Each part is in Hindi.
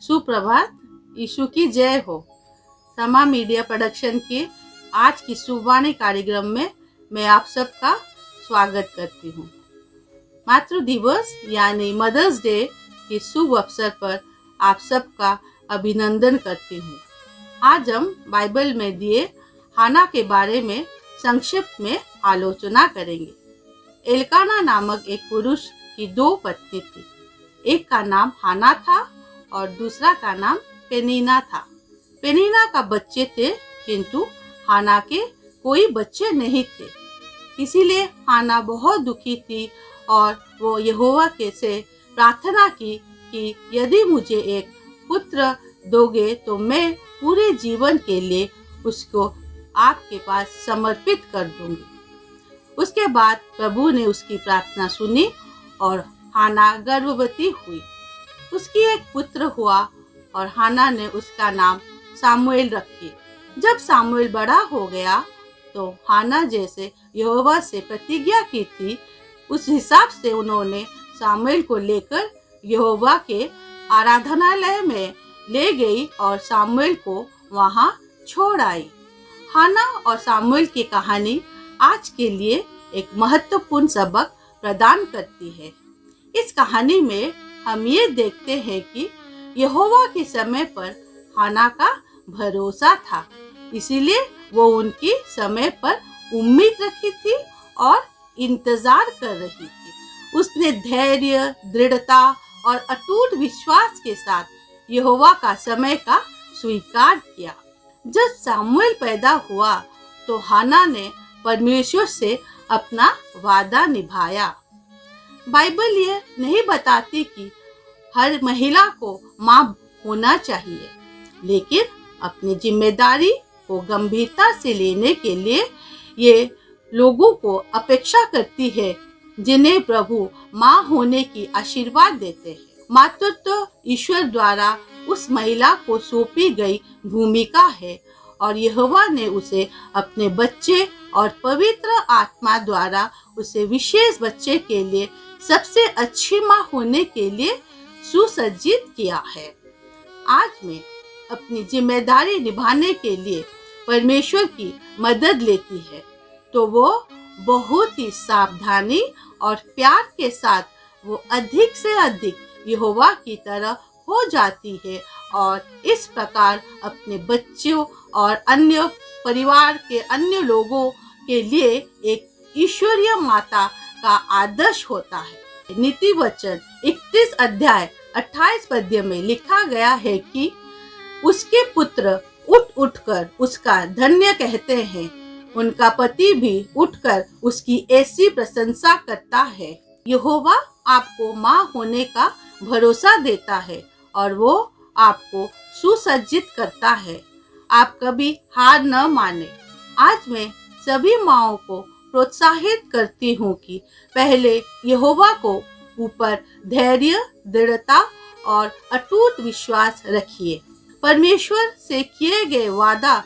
सुप्रभात, यीशु की जय हो। समा मीडिया प्रोडक्शन के आज की सुबानी कार्यक्रम में मैं आप सबका स्वागत करती हूँ। मातृ दिवस यानी मदर्स डे के शुभ अवसर पर आप सबका अभिनंदन करती हूँ। आज हम बाइबल में दिए हाना के बारे में संक्षिप्त में आलोचना करेंगे। एल्काना नामक एक पुरुष की 2 पत्नी थी। एक का नाम हाना था और दूसरा का नाम पेनीना था। पेनीना का बच्चे थे, किंतु हाना के कोई बच्चे नहीं थे। इसीलिए हाना बहुत दुखी थी और वो यहोवा के से प्रार्थना की कि यदि मुझे एक पुत्र दोगे तो मैं पूरे जीवन के लिए उसको आपके पास समर्पित कर दूंगी। उसके बाद प्रभु ने उसकी प्रार्थना सुनी और हाना गर्भवती हुई। उसकी एक पुत्र हुआ और हाना ने उसका नाम सामुएल रखी। जब सामुएल बड़ा हो गया तो हाना जैसे यहोवा से प्रतिज्ञा की थी, उस हिसाब से उन्होंने सामुएल को लेकर यहोवा के आराधनालय में ले गई और सामुएल को वहां छोड़ आई। हाना और सामुएल की कहानी आज के लिए एक महत्वपूर्ण सबक प्रदान करती है। इस कहानी में हम ये देखते हैं कि यहोवा के समय पर हाना का भरोसा था, इसीलिए वो उनकी समय पर उम्मीद रखी थी और इंतजार कर रही थी। उसने धैर्य, दृढ़ता और अटूट विश्वास के साथ यहोवा का समय का स्वीकार किया। जब सामुएल पैदा हुआ तो हाना ने परमेश्वर से अपना वादा निभाया। बाइबल ये नहीं बताती कि हर महिला को मां होना चाहिए, लेकिन अपनी जिम्मेदारी को गंभीरता से लेने के लिए ये लोगों को अपेक्षा करती है जिन्हें प्रभु मां होने की आशीर्वाद देते हैं। मातृत्व ईश्वर द्वारा उस महिला को सौंपी गई भूमिका है और यहोवा ने उसे अपने बच्चे और पवित्र आत्मा द्वारा उसे विशेष बच्चे के लिए सबसे अच्छी मां होने के लिए सुसज्जित किया है। आज मैं अपनी जिम्मेदारी निभाने के लिए परमेश्वर की मदद लेती है तो वो बहुत ही सावधानी और प्यार के साथ वो अधिक से अधिक यहोवा की तरह हो जाती है और इस प्रकार अपने बच्चों और अन्य परिवार के अन्य लोगों के लिए एक ईश्वरीय माता का आदर्श होता है। नीति वचन 31 अध्याय 28 पद्य में लिखा गया है कि उसके पुत्र उठकर उसका धन्य कहते हैं, उनका पति भी उठकर उसकी ऐसी प्रशंसा करता है। यहोवा आपको मां होने का भरोसा देता है और वो आपको सुसज्जित करता है। आप कभी हार न माने। आज मैं सभी माओं को प्रोत्साहित करती हूँ कि पहले यहोवा को ऊपर धैर्य, दृढ़ता और अटूट विश्वास रखिए। परमेश्वर से किए गए वादा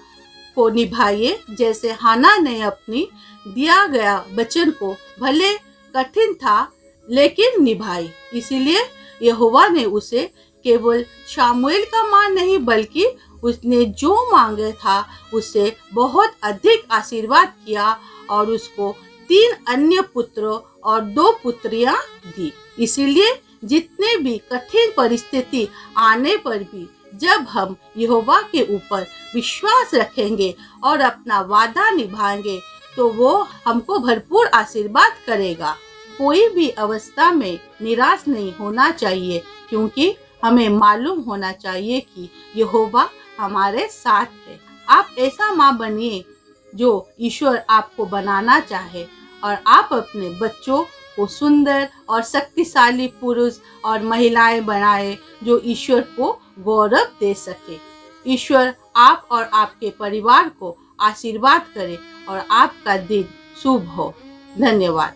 को निभाइए, जैसे हाना ने अपनी दिया गया वचन को भले कठिन था लेकिन निभाई। इसीलिए यहोवा ने उसे केवल शामुएल का मां नहीं बल्कि उसने जो मांगे था उससे बहुत अधिक आशीर्वाद किया और उसको 3 अन्य पुत्रों और 2 पुत्रियां दी। इसीलिए जितने भी कठिन परिस्थिति आने पर भी जब हम यहोवा के ऊपर विश्वास रखेंगे और अपना वादा निभाएंगे तो वो हमको भरपूर आशीर्वाद करेगा। कोई भी अवस्था में निराश नहीं होना चाहिए, क्योंकि हमें मालूम होना चाहिए कि यहोवा हमारे साथ है। आप ऐसा माँ बनिए जो ईश्वर आपको बनाना चाहे, और आप अपने बच्चों को सुंदर और शक्तिशाली पुरुष और महिलाएं बनाए जो ईश्वर को गौरव दे सके। ईश्वर आप और आपके परिवार को आशीर्वाद करे और आपका दिन शुभ हो। धन्यवाद।